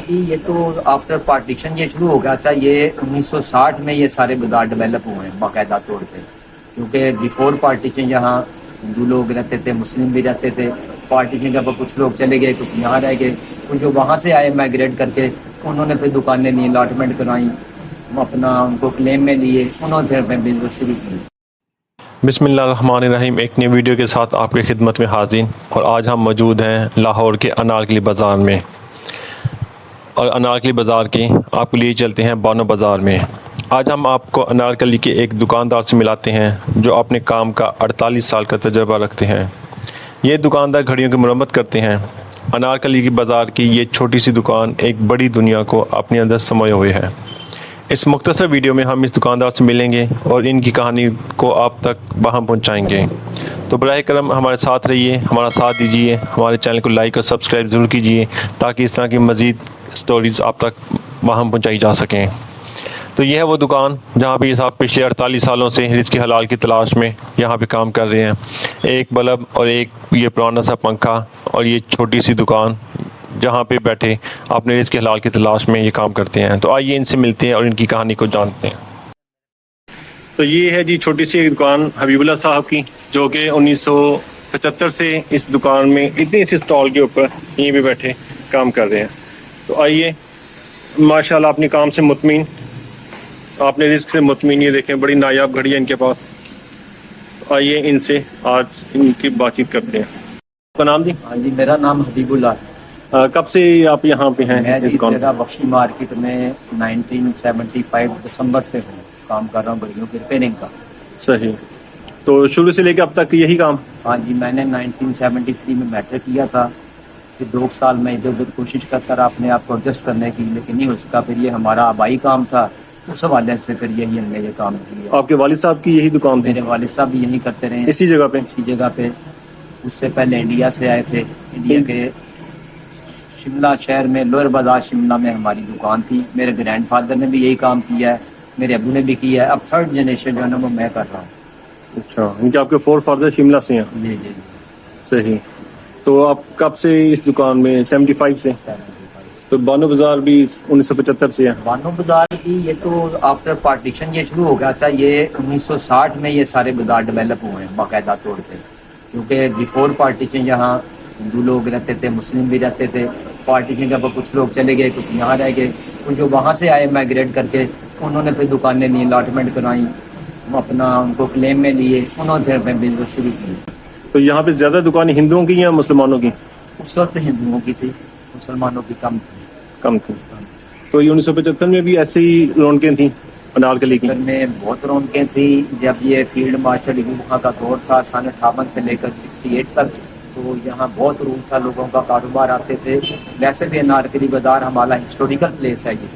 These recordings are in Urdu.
کی یہ تو آفٹر پارٹیشن یہ شروع ہو گیا تھا. یہ 1960 میں یہ سارے بازار ڈیولپ ہوئے ہیں باقاعدہ طور پہ, کیونکہ بیفور پارٹیشن یہاں ہندو لوگ رہتے تھے, مسلم بھی رہتے تھے. پارٹیشن کے بعد کچھ لوگ چلے گئے, کچھ یہاں رہ گئے. تو جو وہاں سے آئے مائگریٹ کر کے, انہوں نے پھر دکانیں لی, الاٹمنٹ کرائیں, اپنا ان کو کلیم میں لیے, انہوں نے پھر اپنے بزنس شروع کی. بسم اللہ الرحمن الرحیم. ایک نئی ویڈیو کے ساتھ آپ کی خدمت میں حاضر, اور آج ہم موجود ہیں لاہور کے انارکلی بازار میں, اور انارکلی بازار کی آپ کو لیے چلتے ہیں بانو بازار میں. آج ہم آپ کو انارکلی کے ایک دکاندار سے ملاتے ہیں جو اپنے کام کا 48 سال کا تجربہ رکھتے ہیں. یہ دکاندار گھڑیوں کی مرمت کرتے ہیں. انارکلی کی بازار کی یہ چھوٹی سی دکان ایک بڑی دنیا کو اپنے اندر سموئے ہوئے ہے. اس مختصر ویڈیو میں ہم اس دکاندار سے ملیں گے اور ان کی کہانی کو آپ تک باہم پہنچائیں گے. تو براہ کرم ہمارے ساتھ رہیے, ہمارا ساتھ دیجیے, ہمارے چینل کو لائک اور سبسکرائب ضرور کیجیے تاکہ اس طرح کی مزید سٹوریز آپ تک باہم پہنچائی جا سکیں. تو یہ ہے وہ دکان جہاں پہ یہ صاحب پچھلے 48 سالوں سے رزق حلال کی تلاش میں یہاں پہ کام کر رہے ہیں. ایک بلب اور ایک یہ پرانا سا پنکھا اور یہ چھوٹی سی دکان جہاں پہ بیٹھے اپنے رزق حلال کی تلاش میں یہ کام کرتے ہیں. تو آئیے ان سے ملتے ہیں اور ان کی کہانی کو جانتے ہیں. تو یہ ہے جی چھوٹی سی دکان حبیب اللہ صاحب کی, جو کہ 1975 سے اس دکان میں اتنی سی اسٹال کے اوپر یہیں پہ بیٹھے کام کر رہے ہیں. تو آئیے, ماشاءاللہ اپنے کام سے مطمئن, اپنے رزق سے مطمئن. یہ دیکھیں بڑی نایاب گھڑی ہے ان کے پاس. آئیے ان سے آج ان کی بات چیت کرتے ہیں. آپ کا نام جی؟ ہاں جی, میرا نام حبیب اللہ ہے. کب سے آپ یہاں پہ ہیں؟ میں جگہ بخشی مارکیٹ میں 1975 دسمبر سے ہوں, کام کر رہا ہوں گھڑیوں کی ریپیئرنگ کا. صحیح. تو شروع سے لے کے اب تک یہی کام؟ ہاں جی, میں نے 1973 میں میٹرک کیا تھا. پھر 2 سال میں ادھر ادھر کوشش کرتا رہا اپنے آپ کو ایڈجسٹ کرنے کی, لیکن نہیں ہو سکا. پھر یہ ہمارا آبائی کام تھا, اس حوالے سے پھر یہی ہم نے یہ کام کیا. آپ کے والد صاحب کی یہی دکان تھی؟ میرے والد صاحب بھی یہی کرتے رہے اسی جگہ پہ؟ اسی جگہ پہ. اس سے پہلے انڈیا سے آئے تھے. انڈیا کے شملہ شہر میں لوئر بازار شملہ میں ہماری دکان تھی. میرے گرینڈ فادر نے بھی یہی کام کیا ہے, میرے ابو نے بھی کیا ہے. اب 3rd جنریشن جو ہے نا وہ میں کر رہا ہوں. اچھا, ان کے آپ کے 4 فادر شملہ سے ہیں؟ جی جی. صحیح. تو آپ کب سے اس دکان میں؟ 75 سے. تو بانو بازار بھی 1975 سے ہے؟ بانو بازار کی یہ تو آفٹر پارٹیشن یہ شروع ہو گیا تھا. یہ 1960 میں یہ سارے بازار ڈیولپ ہوئے ہیں باقاعدہ طور پہ, کیونکہ بیفور پارٹیشن یہاں ہندو لوگ رہتے تھے, مسلم بھی رہتے تھے. پارٹیشن کے بعد کچھ لوگ چلے گئے, کچھ یہاں رہ گئے. تو جو وہاں سے آئے مائگریٹ کر کے, انہوں نے پھر دکانیں لی, الاٹمنٹ کرائیں, اپنا ان کو کلیم میں لیے, انہوں نے پھر اپنے بزنس شروع کی. تو یہاں پہ زیادہ دکانیں ہندوؤں کی یا مسلمانوں کی؟ اس وقت ہندوؤں کی تھی, مسلمانوں کی کم تھی. کم تھی. تو یہ 1975 میں بھی ایسے ہی رونقیں تھیں انارکلی کی؟ میں بہت رونقیں تھیں. جب یہ فیلڈ مارشل یوگا کا دور تھا سن 58 سے لے کر 68 تک, تو یہاں بہت روم تھا, لوگوں کا کاروبار آتے تھے. ویسے بھی انارکلی بازار ہمارا ہسٹوریکل پلیس ہے یہ.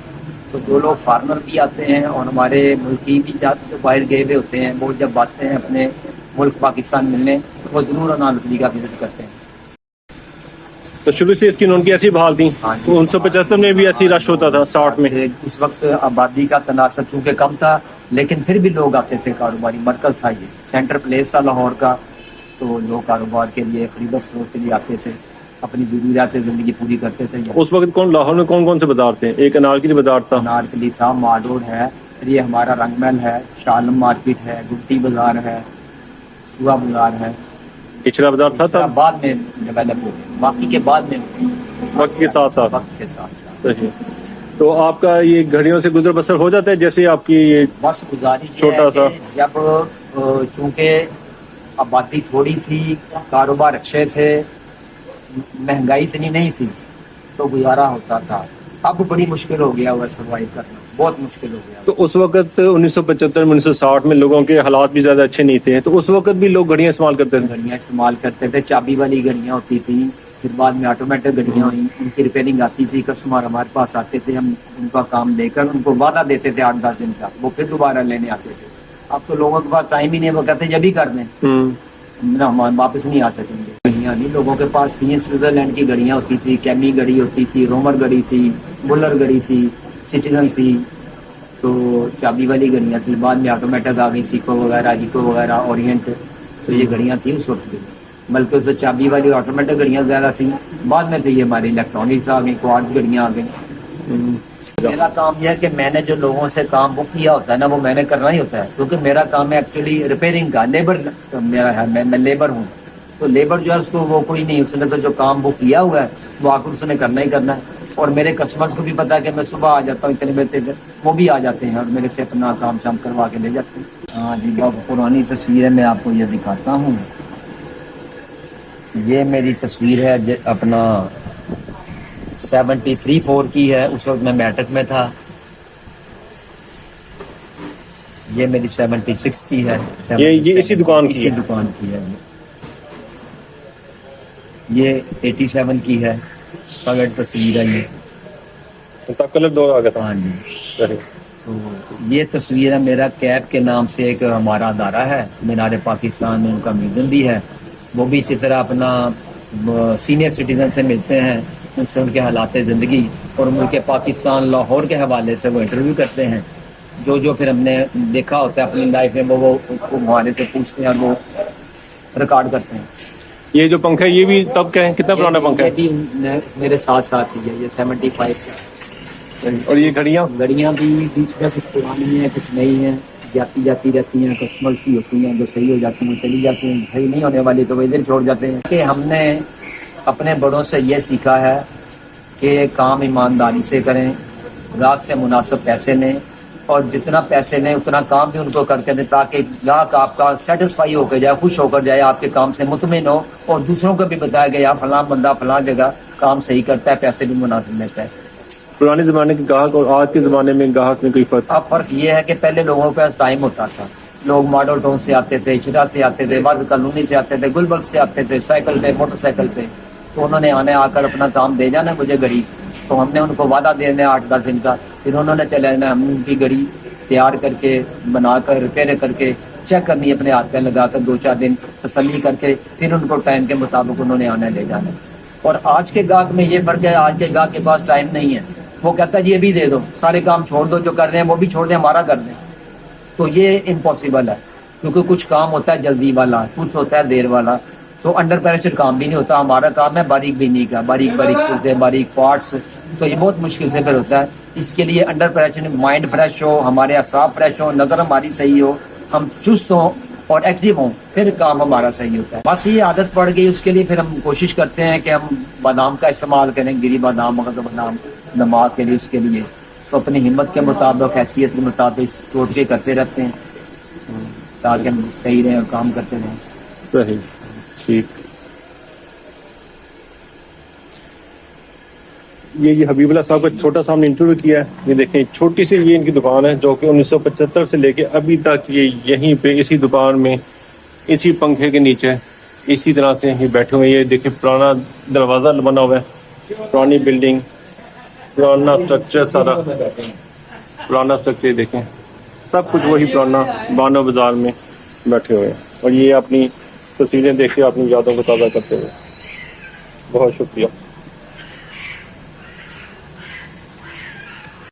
تو جو لوگ فارمر بھی آتے ہیں اور ہمارے ملکی بھی جاتے جو باہر گئے ہوئے ہوتے ہیں, وہ جب آتے ہیں اپنے ملک پاکستان ملنے, تو وہ ضرور انارکلی کا وزٹ کرتے ہیں. تو شروع سے اس کی ان کی ایسی بحال تھی؟ 1975 میں بھی ایسی رش ہوتا تھا 60 میں؟ اس وقت آبادی کا تناسب چونکہ کم تھا, لیکن پھر بھی لوگ آتے تھے. کاروباری مرکز تھا, یہ سینٹر پلیس تھا لاہور کا. تو لوگ کاروبار کے لیے, خرید فروخت کے لیے آتے تھے, اپنی ضروریات زندگی پوری کرتے تھے. اس وقت لاہور میں کون کون سے بازار تھے؟ ایک انارکلی بازار تھا. انارکلی تھا, مال روڈ ہے, پھر یہ ہمارا رنگ محل ہے, شالم مارکیٹ ہے, گٹی بازار ہے, سوا بازار ہے. اچھرا بازار تھا بعد میں ڈیولپ ہو گیا, باقی کے بعد میں وقت کے ساتھ ساتھ. وقت کے ساتھ ساتھ. صحیح. تو آپ کا یہ گھڑیوں سے گزر بسر ہو جاتا ہے جیسے آپ کی یہ بس گزارش چھوٹا سا؟ جب چونکہ آبادی تھوڑی سی, کاروبار اچھے تھے, مہنگائی اتنی نہیں تھی, تو گزارا ہوتا تھا. اب بڑی مشکل ہو گیا ہوا سروائیو کرنا, بہت مشکل ہو گیا. تو اس وقت 1975 میں 1960 میں لوگوں کے حالات بھی زیادہ اچھے نہیں تھے, تو اس وقت بھی لوگ گھڑیاں استعمال کرتے تھے؟ گھڑیاں استعمال کرتے تھے. چابی والی گھڑیاں ہوتی تھیں, پھر بعد میں آٹومیٹک گھڑیاں ہوئیں, ان کی ریپیئرنگ آتی تھی. کسٹمر ہمارے پاس آتے تھے, ہم ان کا کام لے کر ان کو وعدہ دیتے تھے 8-10 دن کا, وہ پھر دوبارہ لینے آتے تھے. اب تو لوگوں کے پاس ٹائم ہی نہیں, وہ کہتے جب ہی کر دیں, ہم واپس نہیں آ سکیں گے. گھڑیاں نہیں, لوگوں کے پاس تھیں. سوئٹزرلینڈ کی گھڑیاں ہوتی تھی, کیمی گھڑی ہوتی تھی, رومر گھڑی تھی, بلر گھڑی تھی, سٹیزن تھی. تو چابی والی گھڑیاں تھیں. بعد میں آٹومیٹک آ گئی, سیکو وغیرہ, ایکو وغیرہ, اورینٹ. تو یہ گھڑیاں تھیں اس وقت بھی, بلکہ اس چابی والی آٹومیٹک گھڑیاں زیادہ تھیں. بعد میں تو یہ ہماری الیکٹرانکس آ گئی, کوارٹز گھڑیاں آ گئیں. میرا کام یہ ہے کہ میں نے جو لوگوں سے کام بک کیا ہوتا ہے نا وہ میں نے کرنا ہی ہوتا ہے, کیونکہ میرا کام ہے ایکچولی ریپیئرنگ کا, لیبر میرا ہے, میں لیبر ہوں. تو لیبر جو ہے اس کو وہ کوئی نہیں, اس نے تو جو کام بک کیا ہوا ہے وہ آ کر اس نے کرنا ہی کرنا ہے. اور میرے کسٹمرز کو بھی پتا ہے کہ میں صبح آ جاتا ہوں اتنے بجے تک, وہ بھی آ جاتے ہیں اور میرے سے اپنا کام شام کروا کے لے جاتے ہیں. ہاں جی, بہت پرانی تصویر ہے, میں آپ کو یہ دکھاتا ہوں. یہ میری تصویر ہے اپنا 73-4 کی ہے, اس وقت میں میٹرک میں تھا. یہ میری 76 کی ہے, یہ اسی دکان کی اسی دکان کی ہے. یہ 87 کی ہے, کلر تصویر ہے یہ, تب کلر دور آ گیا تھا. ہاں جی. صحیح. تو یہ تصویر ہے میرا کیب کے نام سے ایک ہمارا ادارہ ہے, مینار پاکستان میں ان کا میوزیم بھی ہے. وہ بھی اسی طرح اپنا سینئر سٹیزن سے ملتے ہیں, ان سے ان کے حالات زندگی اور ملک پاکستان لاہور کے حوالے سے وہ انٹرویو کرتے ہیں. جو پھر ہم نے دیکھا ہوتا ہے اپنی لائف میں وہ ہمارے سے پوچھتے ہیں اور وہ ریکارڈ کرتے ہیں. یہ جو پنکھا ہے یہ بھی تب کا ہے, کتنا پرانا پنکھا یہ ہے؟ بھی میرے ساتھ ہی ہے, یہ 75 کا. اور یہ گھڑیاں بھی بیچ میں کچھ پرانی ہیں کچھ نئی ہیں, جاتی رہتی ہیں, کسٹمرز کی ہوتی ہیں, جو صحیح ہو جاتی ہیں چلی جاتی ہیں, صحیح نہیں ہونے والی تو وہ ادھر چھوڑ جاتے ہیں. کہ ہم نے اپنے بڑوں سے یہ سیکھا ہے کہ کام ایمانداری سے کریں, گاہک سے مناسب پیسے لیں, اور جتنا پیسے لیں اتنا کام بھی ان کو کر کے دیں, تاکہ گاہک آپ کا سیٹسفائی ہو کے جائے, خوش ہو کر جائے, آپ کے کام سے مطمئن ہو, اور دوسروں کو بھی بتایا کہ یار فلاں بندہ فلاں جگہ کام صحیح کرتا ہے, پیسے بھی مناسب لیتا ہے. پرانے زمانے کے گاہک اور آج کے زمانے میں گاہک میں کوئی فرق؟ اب فرق یہ ہے کہ پہلے لوگوں کے پاس ٹائم ہوتا تھا, لوگ ماڈل ٹاؤن سے آتے تھے, چرا سے آتے تھے, بعض کالونی سے آتے تھے, گلبرگ سے آتے تھے, سائیکل پہ, موٹر سائیکل پہ. تو انہوں نے آ کر اپنا کام دے جانا مجھے گھڑی, تو ہم نے ان کو وعدہ دینا 8-10 دن کا, پھر انہوں نے چلے جانا, ہم ان کی گھڑی تیار کر کے بنا کر ریپیئر کر کے چیک کرنی, اپنے ہاتھ پہ لگا کر 2-4 دن تسلی کر کے پھر ان کو ٹائم کے مطابق انہوں نے آنا لے جانا. اور آج کے گاہک میں یہ فرق ہے, آج کے گاہک کے پاس ٹائم نہیں ہے, وہ کہتا ہے یہ بھی دے دو, سارے کام چھوڑ دو جو کر رہے ہیں وہ بھی چھوڑ دیں, ہمارا کر دیں. تو یہ امپاسبل ہے, کیونکہ کچھ کام ہوتا ہے جلدی والا, کچھ ہوتا ہے دیر والا, تو انڈر پریشر کام بھی نہیں ہوتا. ہمارا کام ہے باریک بینی کا, باریک پرزے, باریک پارٹس, تو یہ بہت مشکل سے پھر ہوتا ہے. اس کے لیے انڈر پریشر مائنڈ فریش ہو, ہمارے اعصاب فریش ہو, نظر ہماری صحیح ہو, ہم چست ہوں اور ایکٹیو ہوں, پھر کام ہمارا صحیح ہوتا ہے. بس یہ عادت پڑ گئی, اس کے لیے پھر ہم کوشش کرتے ہیں کہ ہم بادام کا استعمال کریں, گری بادام, مغز بادام, دماغ کے لیے, اس کے لیے تو اپنی ہمت کے مطابق, حیثیت کے مطابق ٹوٹکے کرتے رہتے ہیں تاکہ ہم صحیح رہیں اور کام کرتے رہیں. صحیح. ٹھیک. یہ حبیب اللہ صاحب کا چھوٹا سا ہم نے انٹرویو کیا ہے. یہ دیکھیں چھوٹی سی یہ ان کی دکان ہے جو کہ 1975 سے لے کے ابھی تک یہ یہیں پہ اسی دکان میں اسی پنکھے کے نیچے اسی طرح سے یہ بیٹھے ہوئے. یہ دیکھیں پرانا دروازہ بنا ہوا ہے, پرانی بلڈنگ, پرانا اسٹرکچر, سارا پرانا اسٹرکچر. دیکھیں سب کچھ وہی پرانا بانو بازار میں بیٹھے ہوئے ہیں, اور یہ اپنی تصویریں دیکھ کے اپنی یادوں کو تازہ کرتے ہوئے. بہت شکریہ.